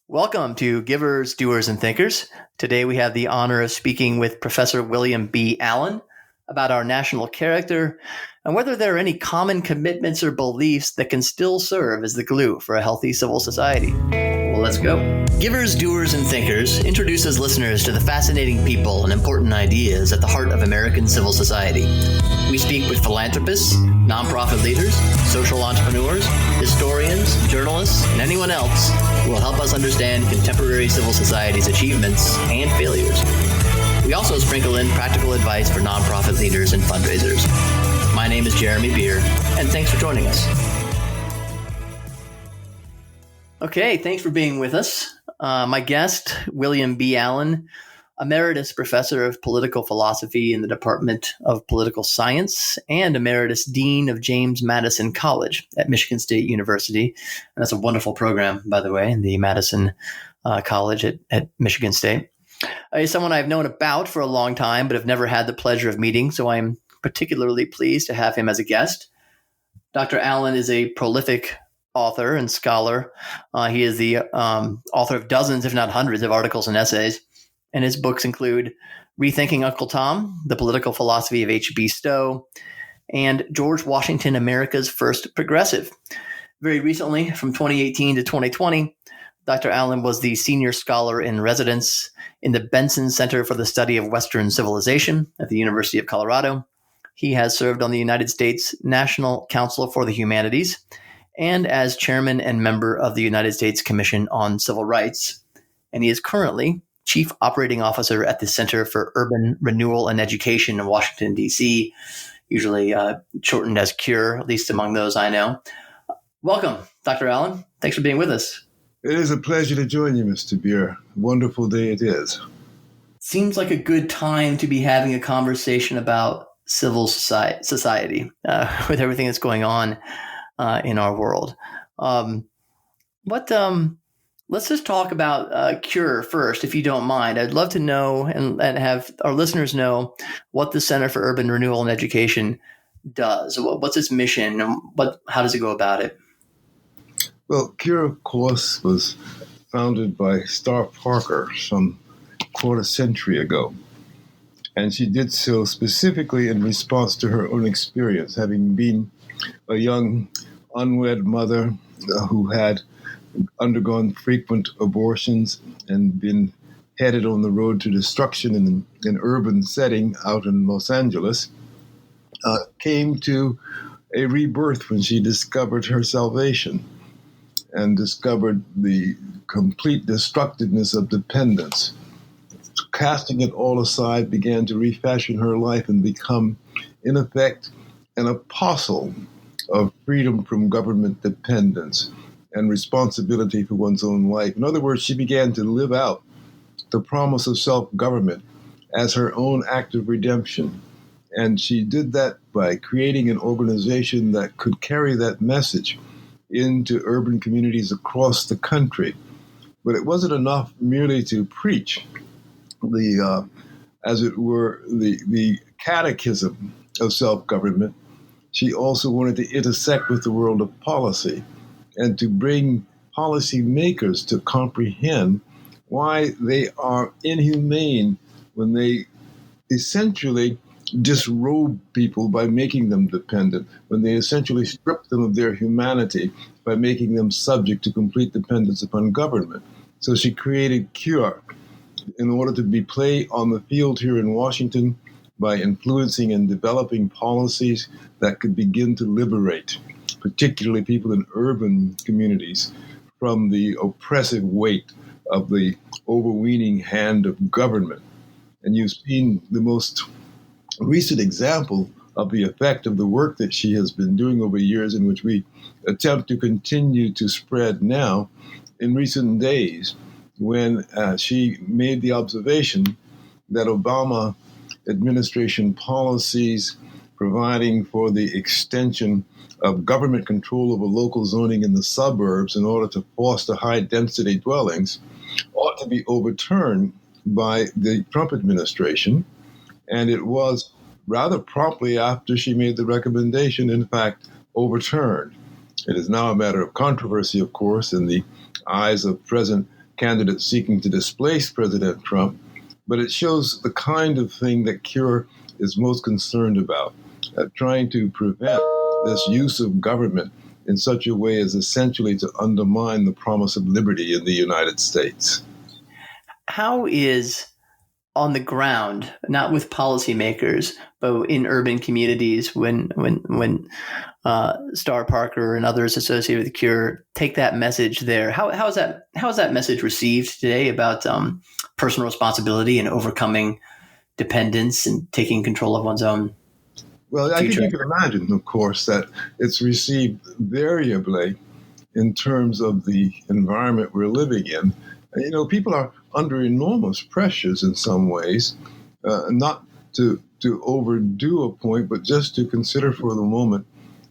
Welcome to Givers, Doers, and Thinkers. Today we have the honor of speaking with Professor William B. Allen about our national character and whether there are any common commitments or beliefs that can still serve as the glue for a healthy civil society. Well, let's go. Givers, Doers, and Thinkers introduces listeners to the fascinating people and important ideas at the heart of American civil society. We speak with philanthropists, nonprofit leaders, social entrepreneurs, historians, journalists, and anyone else who will help us understand contemporary civil society's achievements and failures. We also sprinkle in practical advice for nonprofit leaders and fundraisers. My name is Jeremy Beer, and thanks for joining us. Okay, thanks for being with us. My guest, William B. Allen, Emeritus Professor of Political Philosophy in the Department of Political Science and Emeritus Dean of James Madison College at Michigan State University. And that's a wonderful program, by the way, the Madison College at Michigan State. He's someone I've known about for a long time, but have never had the pleasure of meeting, so I'm particularly pleased to have him as a guest. Dr. Allen is a prolific author and scholar. He is the author of dozens, if not hundreds, of articles and essays. And his books include Rethinking Uncle Tom, The Political Philosophy of H.B. Stowe, and George Washington, America's First Progressive. Very recently, from 2018 to 2020, Dr. Allen was the senior scholar in residence in the Benson Center for the Study of Western Civilization at the University of Colorado. He has served on the United States National Council for the Humanities and as chairman and member of the United States Commission on Civil Rights. And he is currently Chief Operating Officer at the Center for Urban Renewal and Education in Washington, D.C., usually shortened as CURE, at least among those I know. Welcome, Dr. Allen. Thanks for being with us. It is a pleasure to join you, Mr. Beer. Wonderful day it is. Seems like a good time to be having a conversation about civil society with everything that's going on in our world. Let's just talk about CURE first, if you don't mind. I'd love to know and have our listeners know what the Center for Urban Renewal and Education does. What's its mission and how does it go about it? Well, CURE, of course, was founded by Star Parker some quarter century ago. And she did so specifically in response to her own experience, having been a young unwed mother who had undergone frequent abortions and been headed on the road to destruction in an urban setting out in Los Angeles, came to a rebirth when she discovered her salvation and discovered the complete destructiveness of dependence. Casting it all aside, began to refashion her life and become, in effect, an apostle of freedom from government dependence and responsibility for one's own life. In other words, she began to live out the promise of self-government as her own act of redemption. And she did that by creating an organization that could carry that message into urban communities across the country. But it wasn't enough merely to preach the catechism of self-government. She also wanted to intersect with the world of policy and to bring policymakers to comprehend why they are inhumane when they essentially disrobe people by making them dependent, when they essentially strip them of their humanity by making them subject to complete dependence upon government. So she created CURE in order to be play on the field here in Washington by influencing and developing policies that could begin to liberate, particularly people in urban communities, from the oppressive weight of the overweening hand of government. And you've seen the most recent example of the effect of the work that she has been doing over years, in which we attempt to continue to spread now in recent days, when she made the observation that Obama administration policies providing for the extension of government control over local zoning in the suburbs in order to foster high-density dwellings ought to be overturned by the Trump administration. And it was rather promptly after she made the recommendation, in fact, overturned. It is now a matter of controversy, of course, in the eyes of present candidate seeking to displace President Trump, but it shows the kind of thing that Keir is most concerned about, trying to prevent this use of government in such a way as essentially to undermine the promise of liberty in the United States. How is on the ground, not with policymakers, but in urban communities, when Star Parker and others associated with Keir take that message there, how is that message received today about personal responsibility and overcoming dependence and taking control of one's own Well, I think future? you can imagine, of course, that it's received variably in terms of the environment we're living in. People are under enormous pressures in some ways, not to overdo a point, but just to consider for the moment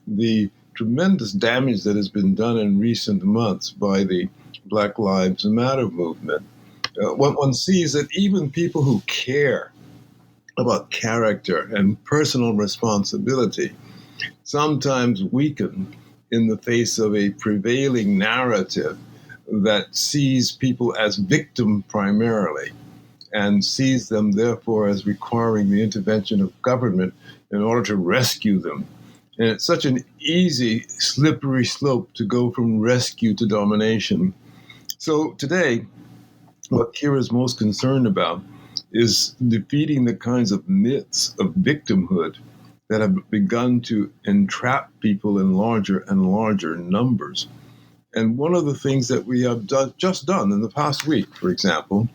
the tremendous damage that has been done in recent months by the Black Lives Matter movement. One sees that even people who care about character and personal responsibility sometimes weaken in the face of a prevailing narrative that sees people as victim primarily and sees them therefore as requiring the intervention of government in order to rescue them. And it's such an easy, slippery slope to go from rescue to domination. So today, what Keir is most concerned about is defeating the kinds of myths of victimhood that have begun to entrap people in larger and larger numbers. And one of the things that we have just done in the past week, for example,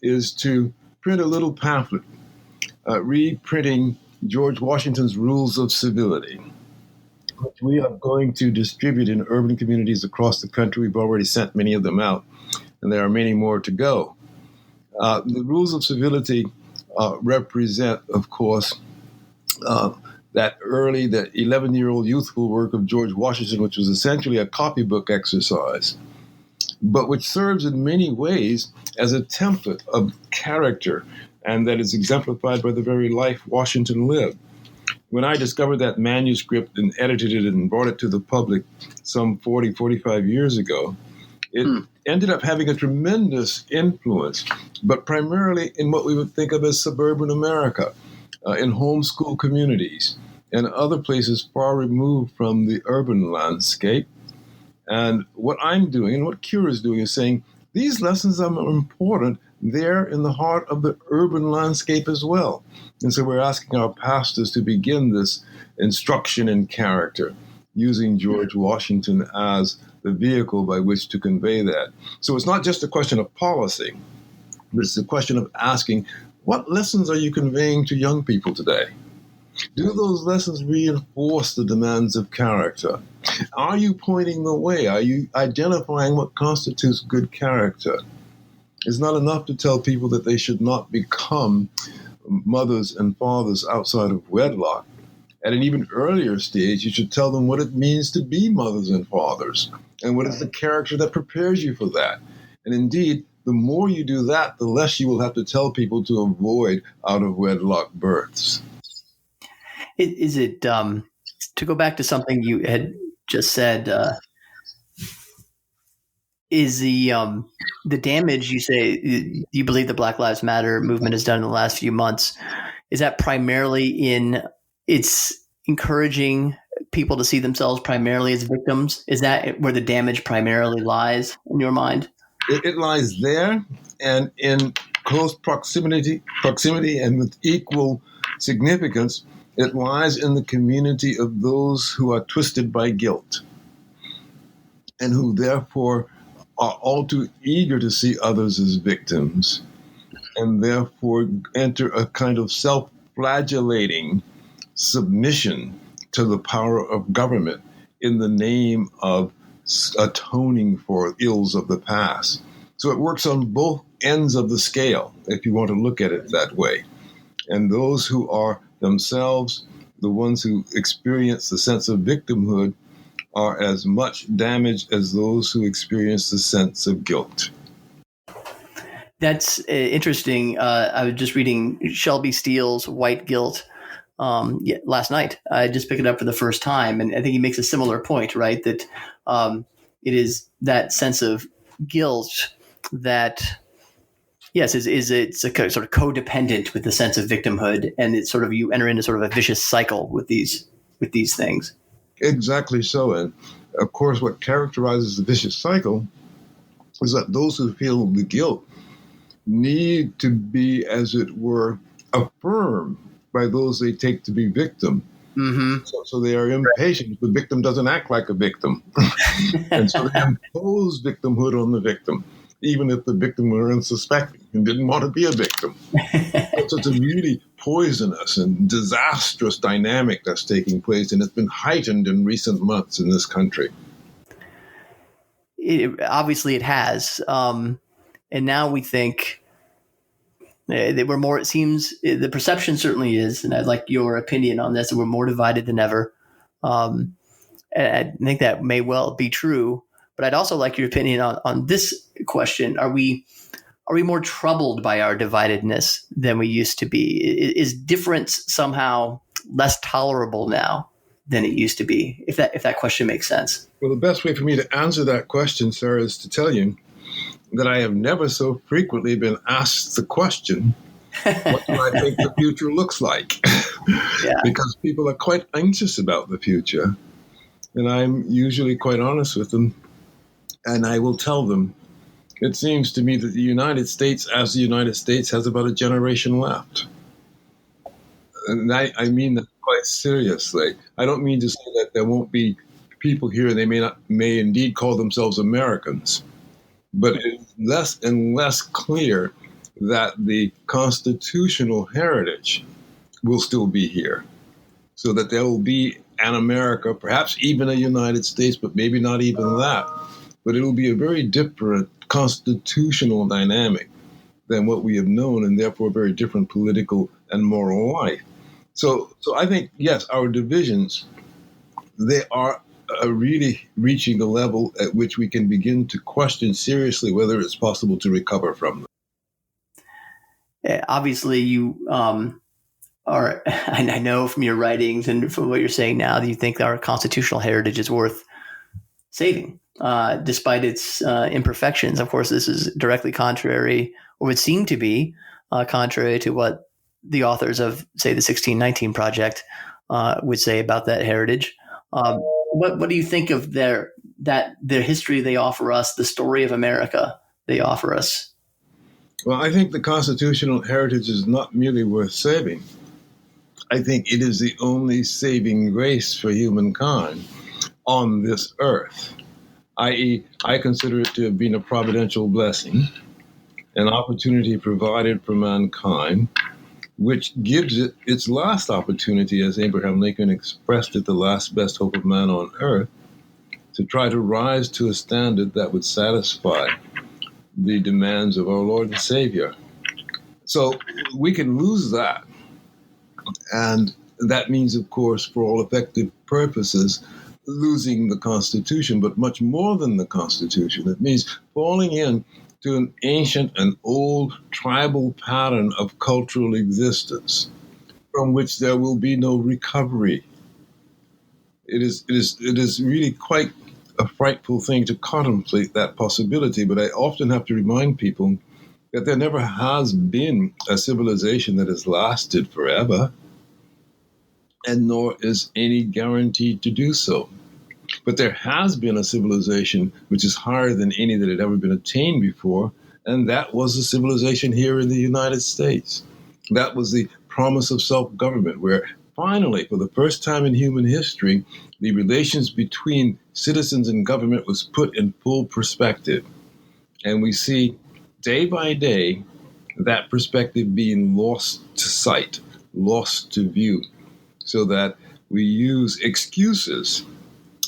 is to print a little pamphlet reprinting George Washington's Rules of Civility, which we are going to distribute in urban communities across the country. We've already sent many of them out, and there are many more to go. The Rules of Civility represent, of course, that 11-year-old youthful work of George Washington, which was essentially a copybook exercise, but which serves in many ways as a template of character, and that is exemplified by the very life Washington lived. When I discovered that manuscript and edited it and brought it to the public some 45 years ago, it ended up having a tremendous influence, but primarily in what we would think of as suburban America, in homeschool communities and other places far removed from the urban landscape. And what I'm doing and what Keir is doing is saying these lessons are important there in the heart of the urban landscape as well. And so we're asking our pastors to begin this instruction in character, using George Washington as the vehicle by which to convey that. So it's not just a question of policy, but it's a question of asking, what lessons are you conveying to young people today? Do those lessons reinforce the demands of character? Are you pointing the way? Are you identifying what constitutes good character? It's not enough to tell people that they should not become mothers and fathers outside of wedlock. At an even earlier stage, you should tell them what it means to be mothers and fathers and what is the character that prepares you for that. And indeed, the more you do that, the less you will have to tell people to avoid out-of-wedlock births. Is it, to go back to something you had just said, is the damage you say you believe the Black Lives Matter movement has done in the last few months, is that primarily in it's encouraging people to see themselves primarily as victims? Is that where the damage primarily lies in your mind? It lies there, and in close proximity and with equal significance, it lies in the community of those who are twisted by guilt and who therefore are all too eager to see others as victims and therefore enter a kind of self-flagellating submission to the power of government in the name of atoning for ills of the past. So it works on both ends of the scale, if you want to look at it that way. And those who are themselves the ones who experience the sense of victimhood are as much damaged as those who experience the sense of guilt. That's interesting. I was just reading Shelby Steele's White Guilt last night. I just picked it up for the first time, and I think he makes a similar point, right? That it is that sense of guilt that yes, is it's a sort of codependent with the sense of victimhood, and it's sort of you enter into sort of a vicious cycle with these things. Exactly so. And of course, what characterizes the vicious cycle is that those who feel the guilt need to be, as it were, affirmed by those they take to be victim. Mm-hmm. So they are impatient. The victim doesn't act like a victim. And so they impose victimhood on the victim, even if the victim were unsuspecting and didn't want to be a victim. So it's a really poisonous and disastrous dynamic that's taking place, and it's been heightened in recent months in this country. Obviously, it has. And now we think that we're more, it seems, the perception certainly is, and I'd like your opinion on this, that we're more divided than ever. And I think that may well be true, but I'd also like your opinion on this question. Are we more troubled by our dividedness than we used to be? Is difference somehow less tolerable now than it used to be? If that question makes sense. Well, the best way for me to answer that question, sir, is to tell you that I have never so frequently been asked the question, what do I think the future looks like? Yeah. Because people are quite anxious about the future. And I'm usually quite honest with them. And I will tell them, it seems to me that the United States, as the United States, has about a generation left. And I mean that quite seriously. I don't mean to say that there won't be people here, and they may indeed call themselves Americans. But it's less and less clear that the constitutional heritage will still be here. So that there will be an America, perhaps even a United States, but maybe not even that. But it will be a very different constitutional dynamic than what we have known, and therefore a very different political and moral life. So I think, yes, our divisions, they are really reaching a level at which we can begin to question seriously whether it's possible to recover from them. Obviously, you are, I know from your writings and from what you're saying now, that you think our constitutional heritage is worth saving, despite its imperfections. Of course, this is directly contrary, or would seem to be contrary to what the authors of, say, the 1619 Project would say about that heritage. What do you think of their history they offer us, the story of America they offer us? Well, I think the constitutional heritage is not merely worth saving. I think it is the only saving grace for humankind on this earth, i.e., I consider it to have been a providential blessing, an opportunity provided for mankind, which gives it its last opportunity, as Abraham Lincoln expressed it, the last best hope of man on earth, to try to rise to a standard that would satisfy the demands of our Lord and Savior. So we can lose that. And that means, of course, for all effective purposes, losing the Constitution, but much more than the Constitution. It means falling in to an ancient and old tribal pattern of cultural existence from which there will be no recovery. It is really quite a frightful thing to contemplate that possibility, but I often have to remind people that there never has been a civilization that has lasted forever, and nor is any guaranteed to do so. But there has been a civilization which is higher than any that had ever been attained before, and that was the civilization here in the United States. That was the promise of self-government, where finally, for the first time in human history, the relations between citizens and government was put in full perspective. And we see day by day that perspective being lost to sight, lost to view, so that we use excuses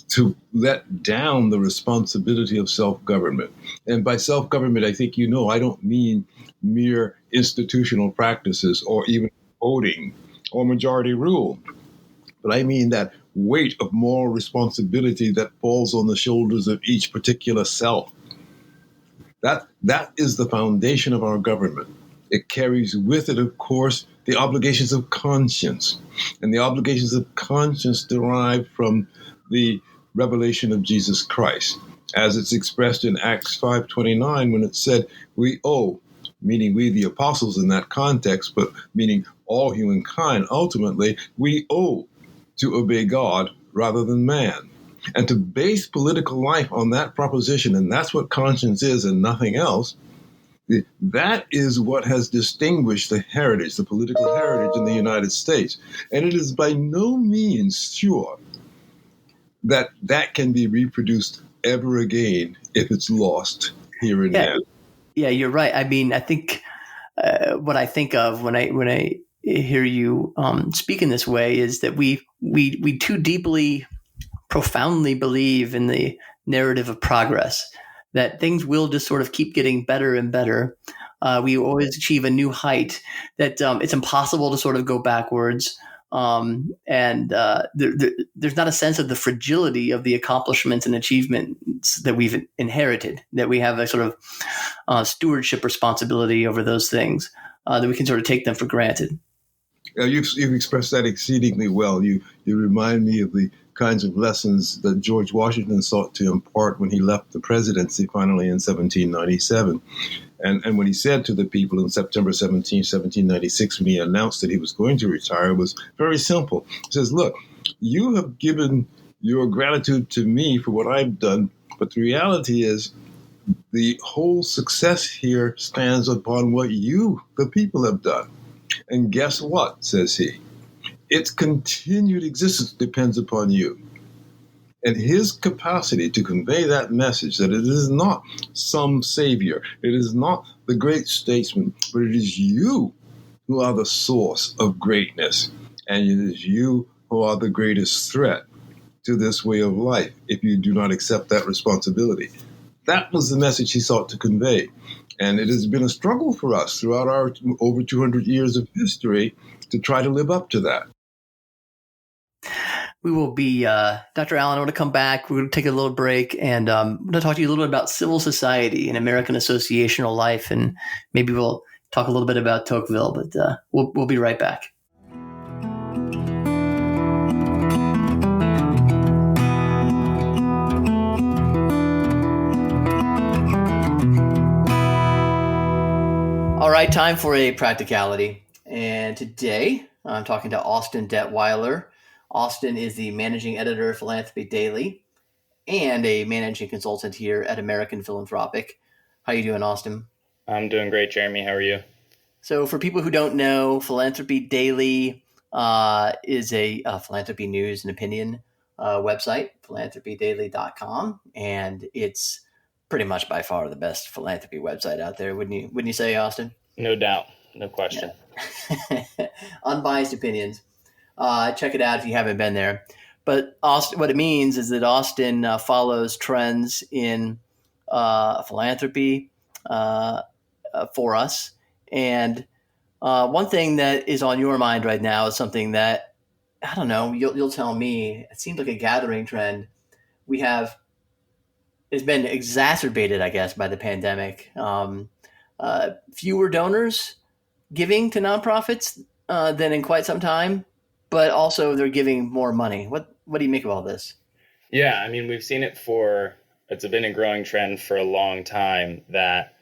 to let down the responsibility of self-government. And by self-government, I think I don't mean mere institutional practices or even voting or majority rule, but I mean that weight of moral responsibility that falls on the shoulders of each particular self. That is the foundation of our government. It carries with it, of course, the obligations of conscience. And the obligations of conscience derive from the revelation of Jesus Christ. as it's expressed in Acts 5:29 when it said, we owe, meaning we the apostles in that context, but meaning all humankind, ultimately, we owe to obey God rather than man. And to base political life on that proposition, and that's what conscience is and nothing else, that is what has distinguished the heritage, the political heritage in the United States. And it is by no means sure that that can be reproduced ever again if it's lost here and Yeah, now. yeah, you're right. I mean, I think what I think of when I hear you speak in this way is that we too deeply, profoundly believe in the narrative of progress, that things will just sort of keep getting better and better. We always achieve a new height, that it's impossible to sort of go backwards. There's not a sense of the fragility of the accomplishments and achievements that we've inherited, that we have a sort of stewardship responsibility over those things, that we can sort of take them for granted. You've expressed that exceedingly well. You remind me of the kinds of lessons that George Washington sought to impart when he left the presidency finally in 1797. And when he said to the people in September 17, 1796, when he announced that he was going to retire, it was very simple. He says, look, you have given your gratitude to me for what I've done, but the reality is the whole success here stands upon what you, the people, have done. And guess what, says he? Its continued existence depends upon you. And his capacity to convey that message that it is not some savior, it is not the great statesman, but it is you who are the source of greatness. And it is you who are the greatest threat to this way of life if you do not accept that responsibility. That was the message he sought to convey. And it has been a struggle for us throughout our over 200 years of history to try to live up to that. We will be, Dr. Allen, I want to come back. We're going to take a little break, and I'm going to talk to you a little bit about civil society and American associational life, and maybe we'll talk a little bit about Tocqueville, but we'll be right back. All right, time for a practicality. And today I'm talking to Austin Detweiler. Austin is the managing editor of Philanthropy Daily and a managing consultant here at American Philanthropic. How you doing, Austin? I'm doing great, Jeremy. How are you? So for people who don't know, Philanthropy Daily is a philanthropy news and opinion website, philanthropydaily.com, and it's pretty much by far the best philanthropy website out there. Wouldn't you say, Austin? No doubt. No question. Yeah. Unbiased opinions. Check it out if you haven't been there. But Austin, what it means is that Austin follows trends in philanthropy for us. And one thing that is on your mind right now is something that, I don't know, you'll tell me. It seems like a gathering trend. It's been exacerbated, I guess, by the pandemic. Fewer donors giving to nonprofits than in quite some time, but also they're giving more money. What do you make of all this? Yeah, I mean, we've seen it it's been a growing trend for a long time that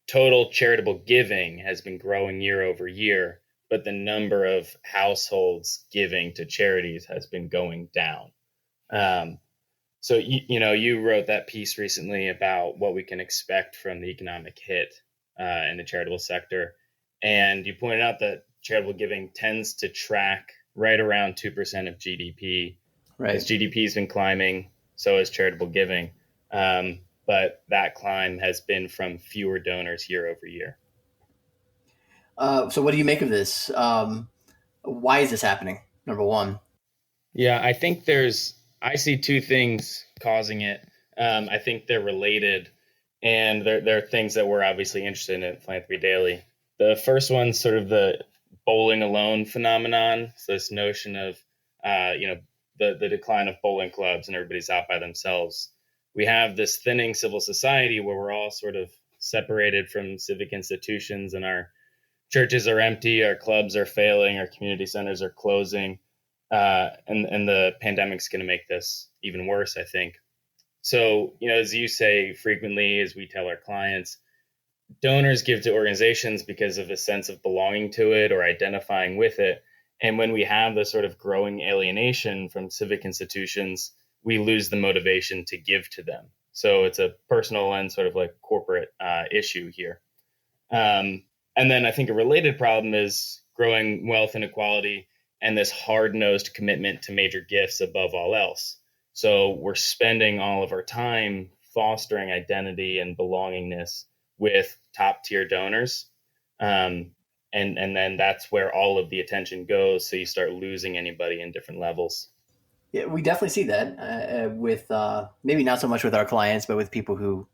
total charitable giving has been growing year over year, but the number of households giving to charities has been going down. So, you wrote that piece recently about what we can expect from the economic hit in the charitable sector. And you pointed out that charitable giving tends to track right around 2% of GDP. Right. As GDP has been climbing, so has charitable giving. But that climb has been from fewer donors year over year. So what do you make of this? Why is this happening? Number one. Yeah, I see two things causing it. I think they're related, and they're things that we're obviously interested in at Philanthropy Daily. The first one's sort of the bowling alone phenomenon. So this notion of, the decline of bowling clubs and everybody's out by themselves. We have this thinning civil society where we're all sort of separated from civic institutions, and our churches are empty, our clubs are failing, our community centers are closing. And the pandemic's going to make this even worse, I think. So, as you say frequently, as we tell our clients, donors give to organizations because of a sense of belonging to it or identifying with it. And when we have this sort of growing alienation from civic institutions, we lose the motivation to give to them. So it's a personal and sort of like corporate issue here. And then I think a related problem is growing wealth inequality and this hard-nosed commitment to major gifts above all else. So we're spending all of our time fostering identity and belongingness with top-tier donors. And then that's where all of the attention goes. So you start losing anybody in different levels. Yeah, we definitely see that with maybe not so much with our clients, but with people who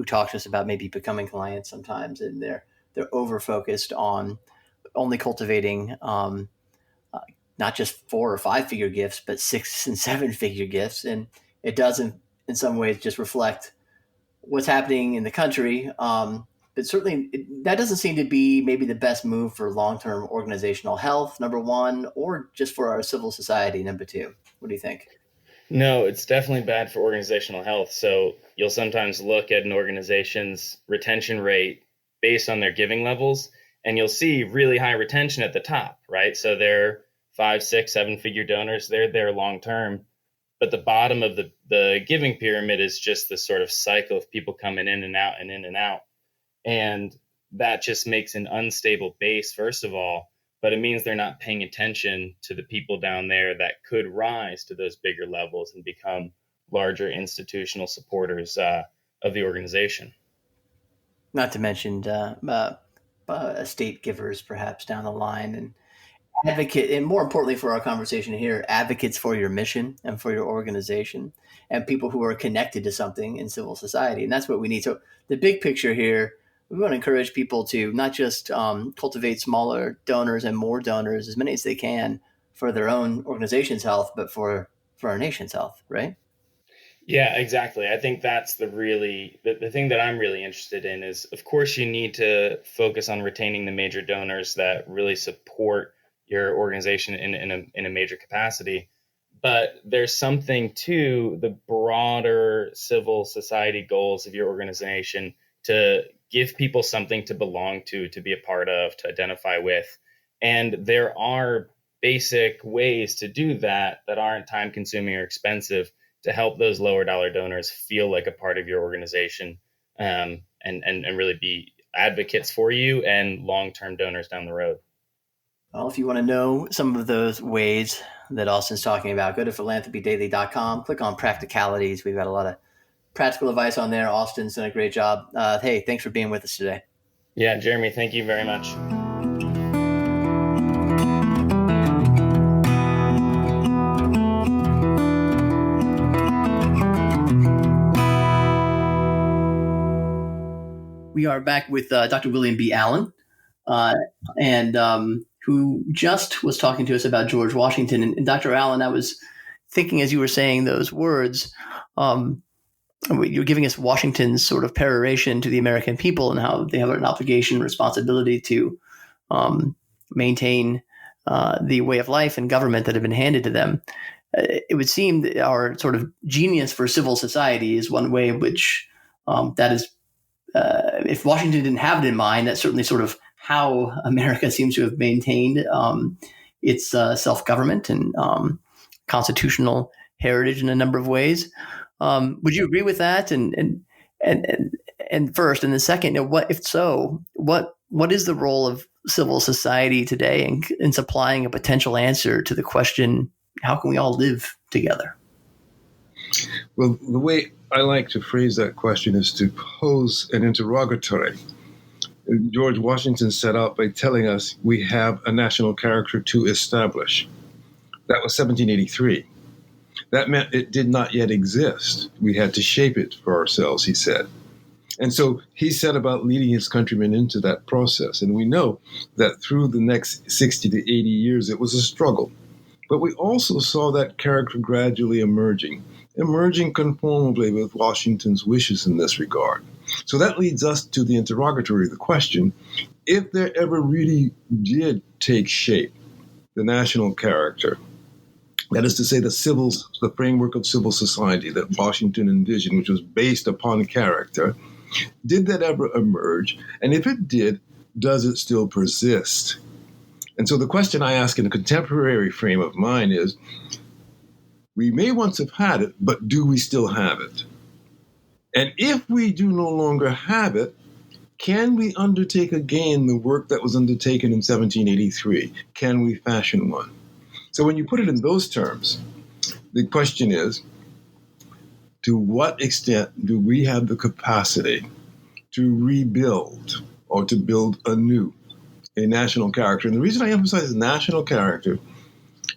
talk to us about maybe becoming clients sometimes, and they're over focused on only cultivating not just 4 or 5 figure gifts, but 6 and 7 figure gifts, and it doesn't in some ways just reflect what's happening in the country. But certainly that doesn't seem to be maybe the best move for long-term organizational health, number one, or just for our civil society, number two. What do you think? No, it's definitely bad for organizational health. So you'll sometimes look at an organization's retention rate based on their giving levels, and you'll see really high retention at the top, right? So they're 5, 6, 7-figure donors. They're there long-term. But the bottom of the giving pyramid is just this sort of cycle of people coming in and out and in and out. And that just makes an unstable base, first of all, but it means they're not paying attention to the people down there that could rise to those bigger levels and become larger institutional supporters of the organization. Not to mention estate givers perhaps down the line, and advocate, and more importantly for our conversation here, advocates for your mission and for your organization, and people who are connected to something in civil society. And that's what we need. So the big picture here, we want to encourage people to not just cultivate smaller donors and more donors, as many as they can, for their own organization's health, but for our nation's health, right? Yeah, exactly. I think that's the thing that I'm really interested in is, of course, you need to focus on retaining the major donors that really support your organization in a major capacity. But there's something to the broader civil society goals of your organization to give people something to belong to be a part of, to identify with. And there are basic ways to do that aren't time consuming or expensive to help those lower dollar donors feel like a part of your organization, and really be advocates for you and long-term donors down the road. Well, if you want to know some of those ways that Austin's talking about, go to philanthropydaily.com, click on practicalities. We've got a lot of practical advice on there. Austin's done a great job. Hey, thanks for being with us today. Yeah, Jeremy, thank you very much. We are back with Dr. William B. Allen, and who just was talking to us about George Washington. And Dr. Allen, I was thinking as you were saying those words, you're giving us Washington's sort of peroration to the American people and how they have an obligation, responsibility to maintain the way of life and government that have been handed to them. It would seem that our sort of genius for civil society is one way in which that is, if Washington didn't have it in mind, that's certainly sort of how America seems to have maintained its self-government and constitutional heritage in a number of ways. Would you agree with that? And first, and then second, what if so? What is the role of civil society today in supplying a potential answer to the question, how can we all live together? Well, the way I like to phrase that question is to pose an interrogatory. George Washington set out by telling us we have a national character to establish. That was 1783. That meant it did not yet exist. We had to shape it for ourselves, he said. And so he set about leading his countrymen into that process. And we know that through the next 60 to 80 years, it was a struggle. But we also saw that character gradually emerging conformably with Washington's wishes in this regard. So that leads us to the interrogatory, the question, if there ever really did take shape, the national character, That is to say, the framework of civil society that Washington envisioned, which was based upon character, did that ever emerge? And if it did, does it still persist? And so the question I ask in a contemporary frame of mind is, we may once have had it, but do we still have it? And if we do no longer have it, can we undertake again the work that was undertaken in 1783? Can we fashion one? So when you put it in those terms, the question is, to what extent do we have the capacity to rebuild or to build anew a national character? And the reason I emphasize national character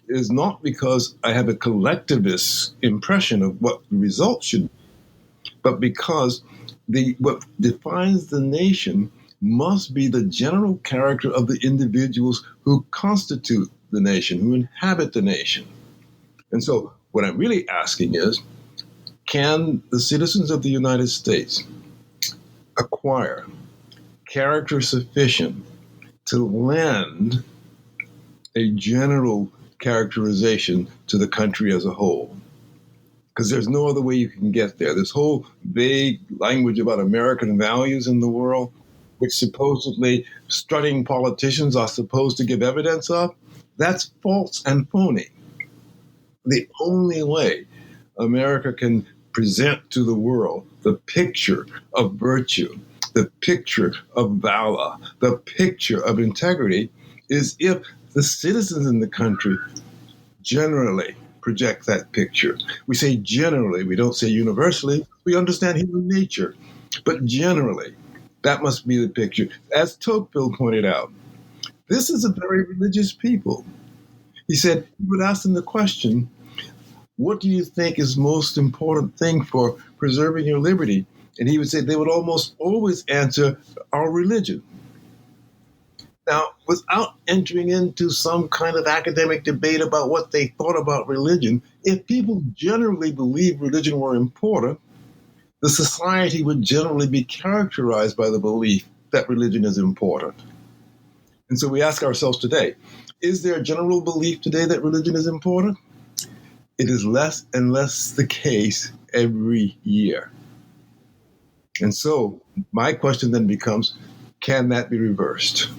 is not because I have a collectivist impression of what the results should be, but because what defines the nation must be the general character of the individuals who constitute the nation, who inhabit the nation. And so what I'm really asking is, can the citizens of the United States acquire character sufficient to lend a general characterization to the country as a whole? Because there's no other way you can get there. This whole vague language about American values in the world, which supposedly strutting politicians are supposed to give evidence of, that's false and phony. The only way America can present to the world the picture of virtue, the picture of valor, the picture of integrity is if the citizens in the country generally project that picture. We say generally, we don't say universally. We understand human nature, but generally, that must be the picture. As Tocqueville pointed out, this is a very religious people. He said, he would ask them the question, what do you think is most important thing for preserving your liberty? And he would say they would almost always answer, our religion. Now, without entering into some kind of academic debate about what they thought about religion, if people generally believe religion were important, the society would generally be characterized by the belief that religion is important. And so we ask ourselves today, is there a general belief today that religion is important? It is less and less the case every year. And so my question then becomes, can that be reversed?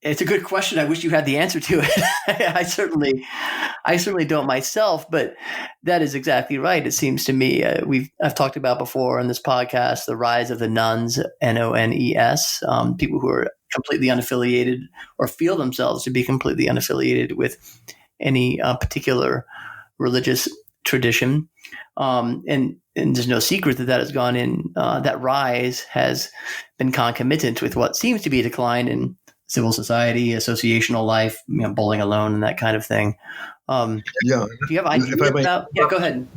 It's a good question. I wish you had the answer to it. I certainly don't myself, but that is exactly right. It seems to me I've talked about before on this podcast the rise of the nones, Nones, people who are completely unaffiliated or feel themselves to be completely unaffiliated with any particular religious tradition, and there's no secret that has gone in. That rise has been concomitant with what seems to be a decline in civil society, associational life, bowling alone, and that kind of thing. Do you have ideas about? Yeah, go ahead.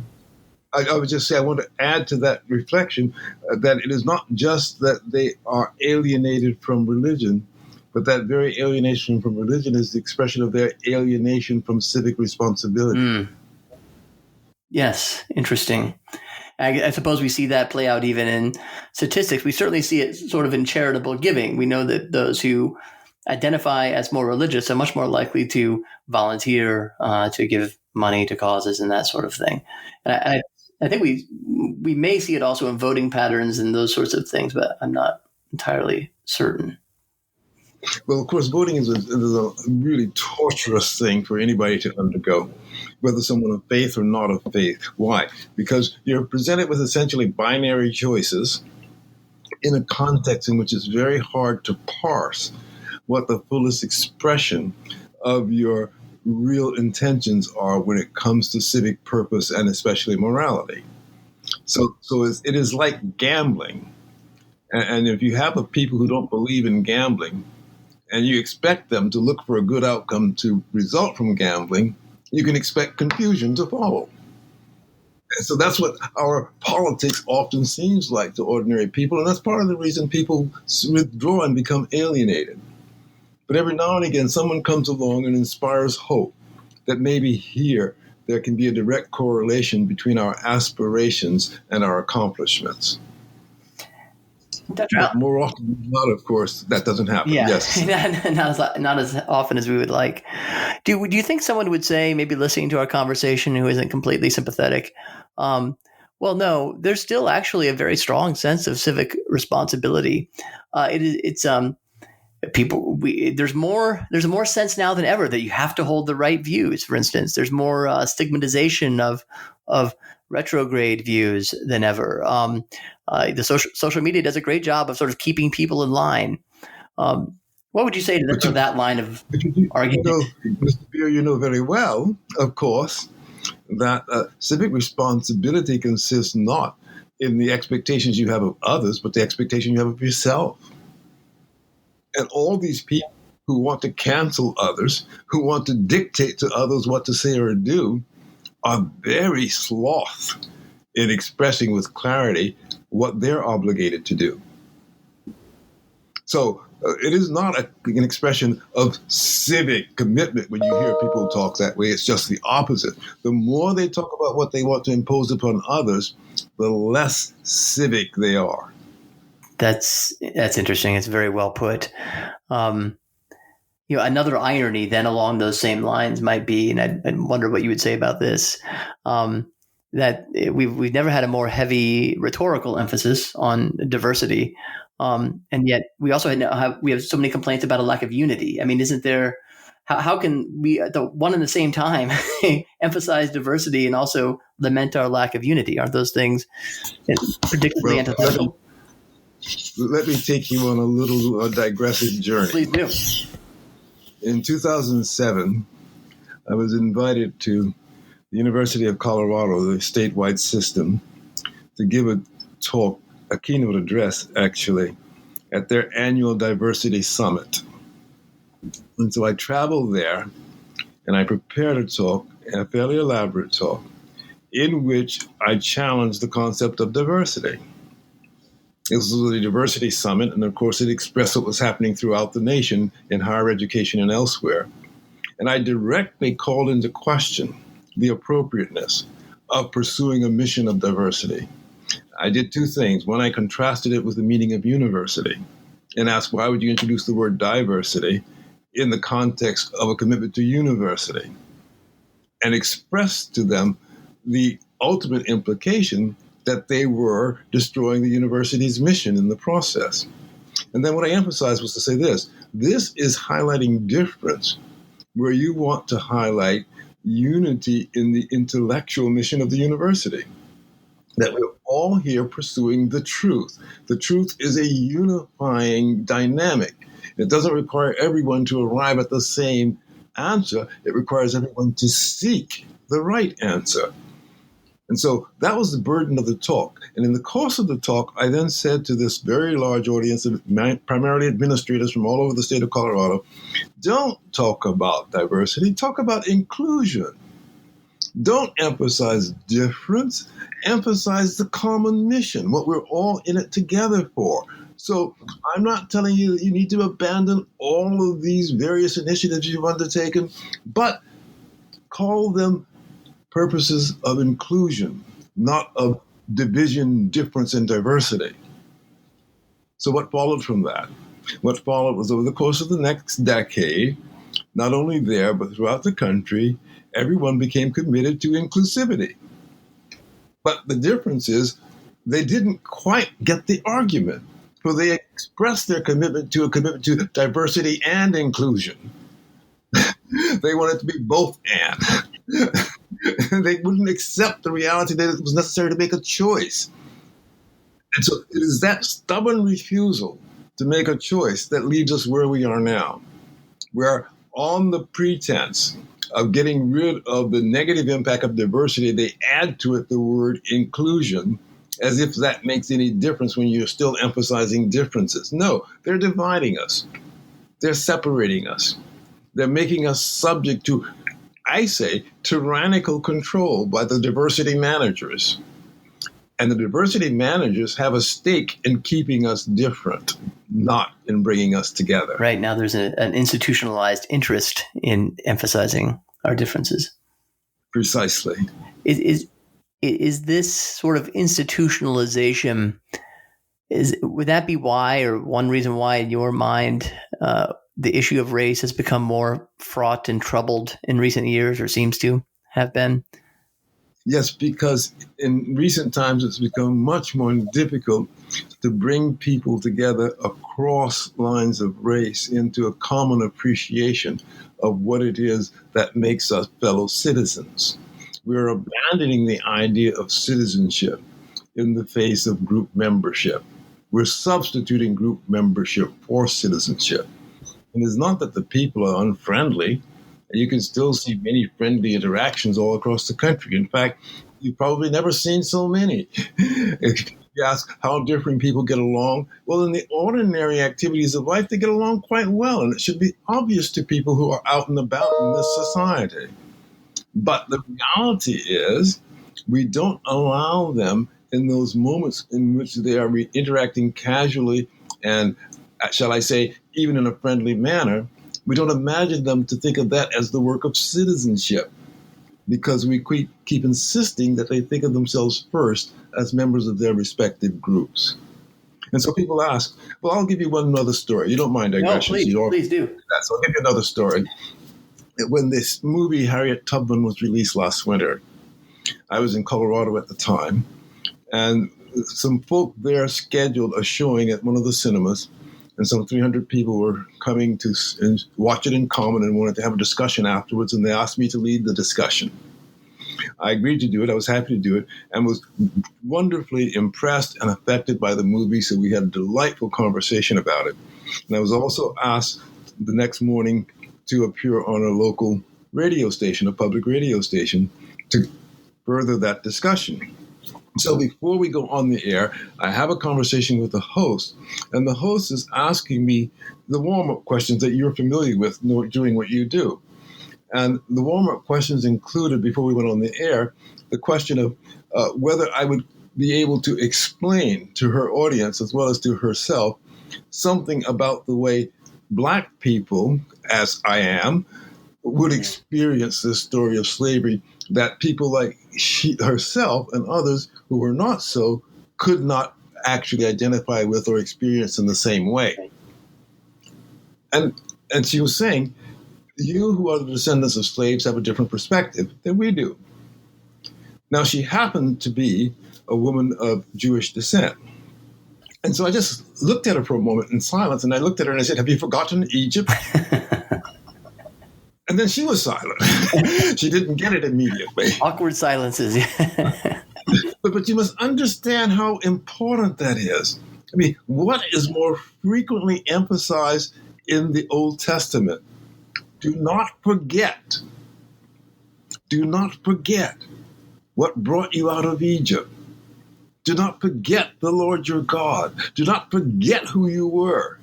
I would just say I want to add to that reflection that it is not just that they are alienated from religion, but that very alienation from religion is the expression of their alienation from civic responsibility. Yes, interesting. I suppose we see that play out even in statistics. We certainly see it sort of in charitable giving. We know that those who identify as more religious are much more likely to volunteer, to give money to causes and that sort of thing. And I think we may see it also in voting patterns and those sorts of things, but I'm not entirely certain. Well, of course, voting is a really torturous thing for anybody to undergo, whether someone of faith or not of faith. Why? Because you're presented with essentially binary choices in a context in which it's very hard to parse what the fullest expression of your real intentions are when it comes to civic purpose and especially morality. So it is like gambling. And if you have people who don't believe in gambling, and you expect them to look for a good outcome to result from gambling, you can expect confusion to follow. And so that's what our politics often seems like to ordinary people, and that's part of the reason people withdraw and become alienated. But every now and again, someone comes along and inspires hope that maybe here there can be a direct correlation between our aspirations and our accomplishments. Dr. But Allen. more often than not, of course, that doesn't happen. Yeah, Yes. not as often as we would like. Do you think someone would say, maybe listening to our conversation, who isn't completely sympathetic, well, no, there's still actually a very strong sense of civic responsibility. It's people. There's more sense now than ever that you have to hold the right views. For instance, there's more stigmatization of retrograde views than ever. The social media does a great job of sort of keeping people in line. What would you say to that line of argument? Mr. Beer, you know very well, of course, that civic responsibility consists not in the expectations you have of others, but the expectation you have of yourself. And all these people who want to cancel others, who want to dictate to others what to say or do, are very sloth in expressing with clarity what they're obligated to do. So it is not an expression of civic commitment when you hear people talk that way. It's just the opposite. The more they talk about what they want to impose upon others, the less civic they are. That's interesting. It's very well put. Another irony then along those same lines might be, and I wonder what you would say about this, that we've never had a more heavy rhetorical emphasis on diversity. And yet we also have so many complaints about a lack of unity. I mean, isn't there, how can we at the one and the same time emphasize diversity and also lament our lack of unity? Aren't those things predictably antithetical? Let me take you on a little digressive journey. Please do. In 2007, I was invited to the University of Colorado, the statewide system, to give a talk, a keynote address, actually, at their annual diversity summit. And so I traveled there, and I prepared a talk, a fairly elaborate talk, in which I challenged the concept of diversity. It was the diversity summit, and of course it expressed what was happening throughout the nation in higher education and elsewhere. And I directly called into question the appropriateness of pursuing a mission of diversity. I did two things. One, I contrasted it with the meaning of university and asked, why would you introduce the word diversity in the context of a commitment to university? And expressed to them the ultimate implication that they were destroying the university's mission in the process. And then what I emphasized was to say this is highlighting difference where you want to highlight unity in the intellectual mission of the university. That we're all here pursuing the truth. The truth is a unifying dynamic. It doesn't require everyone to arrive at the same answer. It requires everyone to seek the right answer. And so that was the burden of the talk. And in the course of the talk, I then said to this very large audience of primarily administrators from all over the state of Colorado, don't talk about diversity, talk about inclusion. Don't emphasize difference, emphasize the common mission, what we're all in it together for. So I'm not telling you that you need to abandon all of these various initiatives you've undertaken, but call them purposes of inclusion, not of division, difference, and diversity. So what followed from that? What followed was over the course of the next decade, not only there, but throughout the country, everyone became committed to inclusivity. But the difference is they didn't quite get the argument, for they expressed their commitment to diversity and inclusion. They wanted to be both and. They wouldn't accept the reality that it was necessary to make a choice. And so it is that stubborn refusal to make a choice that leaves us where we are now, where on the pretense of getting rid of the negative impact of diversity, they add to it the word inclusion, as if that makes any difference when you're still emphasizing differences. No, they're dividing us. They're separating us. They're making us subject to, I say, tyrannical control by the diversity managers. And the diversity managers have a stake in keeping us different, not in bringing us together. Right. Now there's an institutionalized interest in emphasizing our differences. Precisely. Is this sort of institutionalization, Would that be why, or one reason why, in your mind, the issue of race has become more fraught and troubled in recent years, or seems to have been? Yes, because in recent times it's become much more difficult to bring people together across lines of race into a common appreciation of what it is that makes us fellow citizens. We're abandoning the idea of citizenship in the face of group membership. We're substituting group membership for citizenship. And it's not that the people are unfriendly. You can still see many friendly interactions all across the country. In fact, you've probably never seen so many. If you ask how different people get along, well, in the ordinary activities of life, they get along quite well. And it should be obvious to people who are out and about in this society. But the reality is, we don't allow them in those moments in which they are interacting casually and, shall I say, even in a friendly manner. We don't imagine them to think of that as the work of citizenship, because we keep insisting that they think of themselves first as members of their respective groups. And so people ask, well, I'll give you one other story. You don't mind digressions? No, please do. So I'll give you another story. When this movie Harriet Tubman was released last winter, I was in Colorado at the time, and some folk there scheduled a showing at one of the cinemas, and some 300 people were coming to watch it in common and wanted to have a discussion afterwards, and they asked me to lead the discussion. I agreed to do it. I was happy to do it, and was wonderfully impressed and affected by the movie, so we had a delightful conversation about it. And I was also asked the next morning to appear on a local radio station, a public radio station, to further that discussion. So before we go on the air, I have a conversation with the host, and the host is asking me the warm-up questions that you're familiar with doing what you do. And the warm-up questions included, before we went on the air, the question of whether I would be able to explain to her audience, as well as to herself, something about the way Black people, as I am, would experience this story of slavery that people like she herself and others who were not so could not actually identify with or experience in the same way. And she was saying, you who are the descendants of slaves have a different perspective than we do. Now, she happened to be a woman of Jewish descent. And so I just looked at her for a moment in silence, and I looked at her and I said, have you forgotten Egypt? And then she was silent. She didn't get it immediately. Awkward silences. But you must understand how important that is. I mean, what is more frequently emphasized in the Old Testament? Do not forget. Do not forget what brought you out of Egypt. Do not forget the Lord your God. Do not forget who you were.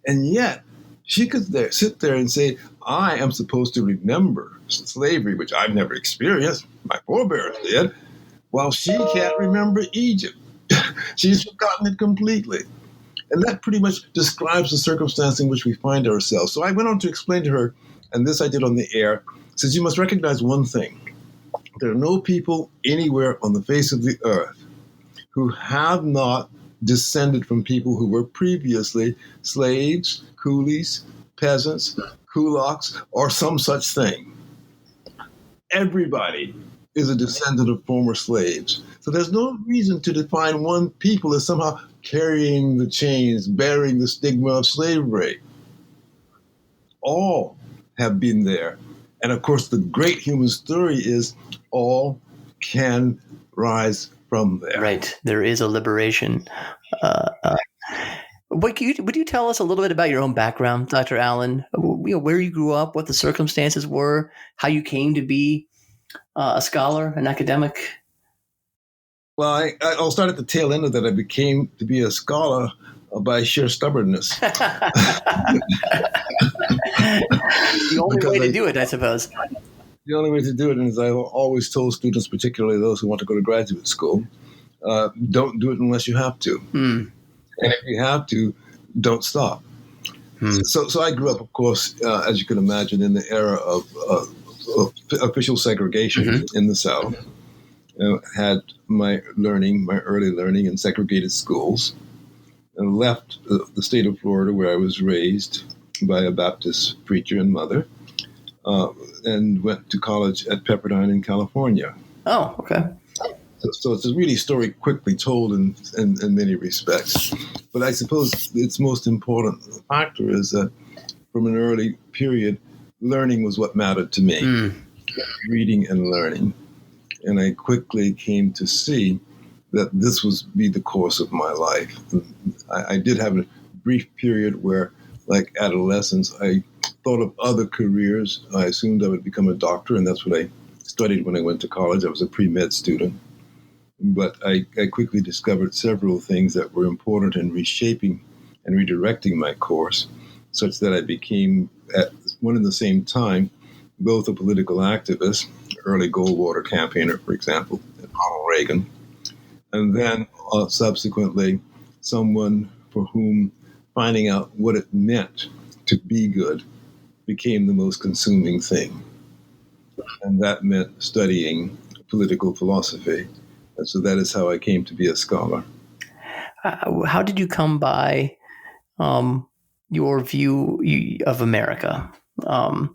And yet, she could sit there and say, I am supposed to remember slavery, which I've never experienced. My forebears did. While she can't remember Egypt. She's forgotten it completely. And that pretty much describes the circumstance in which we find ourselves. So I went on to explain to her, and this I did on the air, says you must recognize one thing. There are no people anywhere on the face of the earth who have not descended from people who were previously slaves, coolies, peasants, kulaks, or some such thing. Everybody is a descendant of former slaves. So there's no reason to define one people as somehow carrying the chains, bearing the stigma of slavery. All have been there. And of course, the great human story is all can rise from there. Right. There is a liberation. Would you tell us a little bit about your own background, Dr. Allen? Where you grew up, what the circumstances were, how you came to be a scholar, an academic? Well, I'll start at the tail end of that. I became to be a scholar by sheer stubbornness. The only way to do it, I suppose. The only way to do it is I always told students, particularly those who want to go to graduate school, don't do it unless you have to. And if you have to, don't stop. So I grew up, of course, as you can imagine, in the era of official segregation in the South. Had my early learning in segregated schools. and left the state of Florida, where I was raised by a Baptist preacher and mother, and went to college at Pepperdine in California. Oh, okay. So it's a really story quickly told in many respects. But I suppose its most important factor is that from an early period, learning was what mattered to me, reading and learning. And I quickly came to see that this was be the course of my life. I did have a brief period where, like adolescence, I thought of other careers. I assumed I would become a doctor, and that's what I studied when I went to college. I was a pre-med student. But I quickly discovered several things that were important in reshaping and redirecting my course, such that I became, at one and the same time, both a political activist, early Goldwater campaigner, for example, and Ronald Reagan, and then subsequently someone for whom finding out what it meant to be good became the most consuming thing. And that meant studying political philosophy. And so that is how I came to be a scholar. How did you come by your view of America? And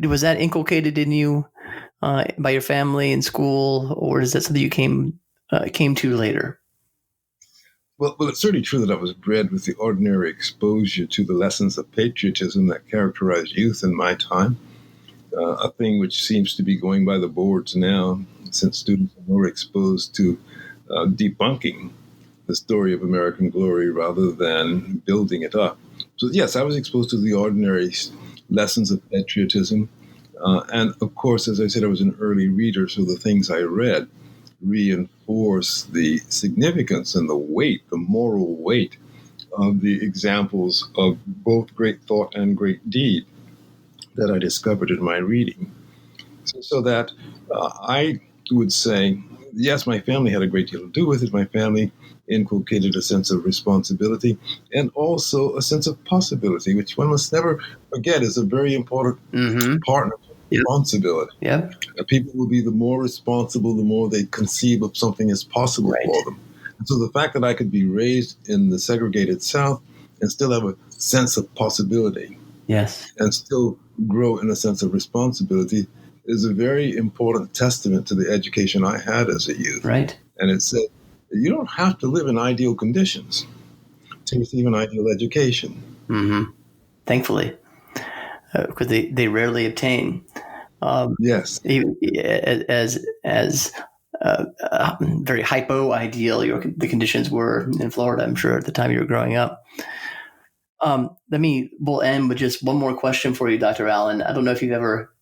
was that inculcated in you by your family in school, or is that something you came to later? Well, it's certainly true that I was bred with the ordinary exposure to the lessons of patriotism that characterized youth in my time, a thing which seems to be going by the boards now, since students are more exposed to debunking the story of American glory rather than building it up. So yes, I was exposed to the ordinary lessons of patriotism. And of course, as I said, I was an early reader, so the things I read reinforce the significance and the weight, the moral weight of the examples of both great thought and great deed that I discovered in my reading. So that I would say, yes, my family had a great deal to do with it. My family inculcated a sense of responsibility and also a sense of possibility, which one must never forget is a very important part of responsibility. Yeah. People will be the more responsible, the more they conceive of something as possible for them. And so the fact that I could be raised in the segregated South and still have a sense of possibility, yes, and still grow in a sense of responsibility is a very important testament to the education I had as a youth. Right. And it said, you don't have to live in ideal conditions to receive an ideal education. Mm-hmm. Thankfully, because they rarely obtain. Yes. As very hypo ideal the conditions were in Florida, I'm sure, at the time you were growing up. We'll end with just one more question for you, Dr. Allen. I don't know if you've ever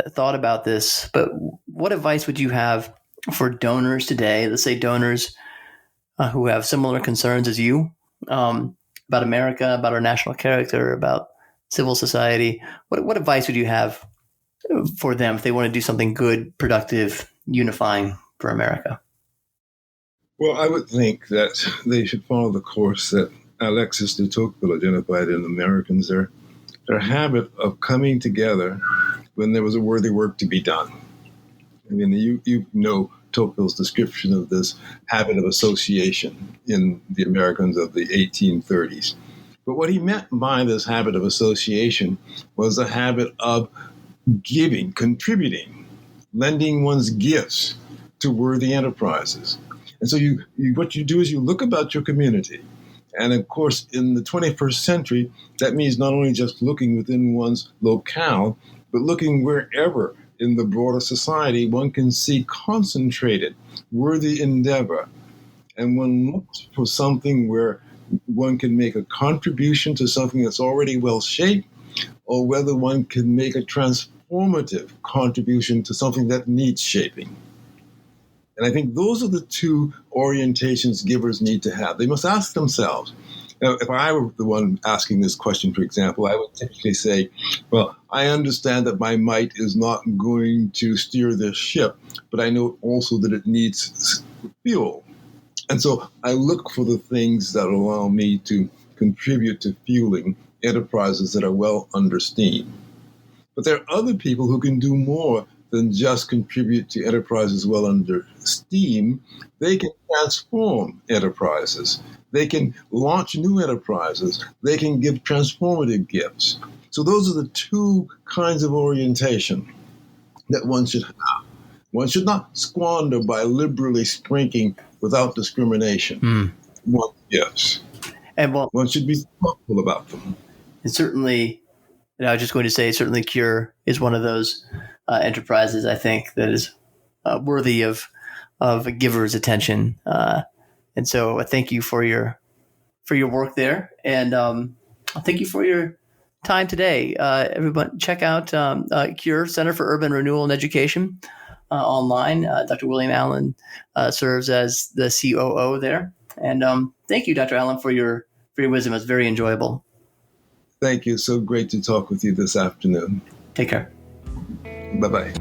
thought about this, but what advice would you have for donors today? Let's say donors who have similar concerns as you about America, about our national character, about civil society. What advice would you have for them if they want to do something good, productive, unifying for America? Well, I would think that they should follow the course that Alexis de Tocqueville identified in Americans, their habit of coming together when there was a worthy work to be done. I mean, you know Tocqueville's description of this habit of association in the Americans of the 1830s. But what he meant by this habit of association was a habit of giving, contributing, lending one's gifts to worthy enterprises. And so what you do is you look about your community. And of course, in the 21st century, that means not only just looking within one's locale, but looking wherever in the broader society one can see concentrated, worthy endeavor. And one looks for something where one can make a contribution to something that's already well shaped, or whether one can make a transformative contribution to something that needs shaping. And I think those are the two orientations givers need to have. They must ask themselves. Now, if I were the one asking this question, for example, I would typically say, well, I understand that my might is not going to steer this ship, but I know also that it needs fuel. And so I look for the things that allow me to contribute to fueling enterprises that are well under steam. But there are other people who can do more than just contribute to enterprises well under steam. They can transform enterprises. They can launch new enterprises. They can give transformative gifts. So those are the two kinds of orientation that one should have. One should not squander by liberally sprinkling without discrimination one's gifts. And one should be thoughtful about them. And certainly, I was just going to say, certainly Cure is one of those enterprises, I think, that is worthy of a giver's attention. And so thank you for your work there. And thank you for your time today. Everyone, check out Cure, Center for Urban Renewal and Education online. Dr. William Allen serves as the COO there. And thank you, Dr. Allen, for your wisdom. It was very enjoyable. Thank you. So great to talk with you this afternoon. Take care. Bye-bye.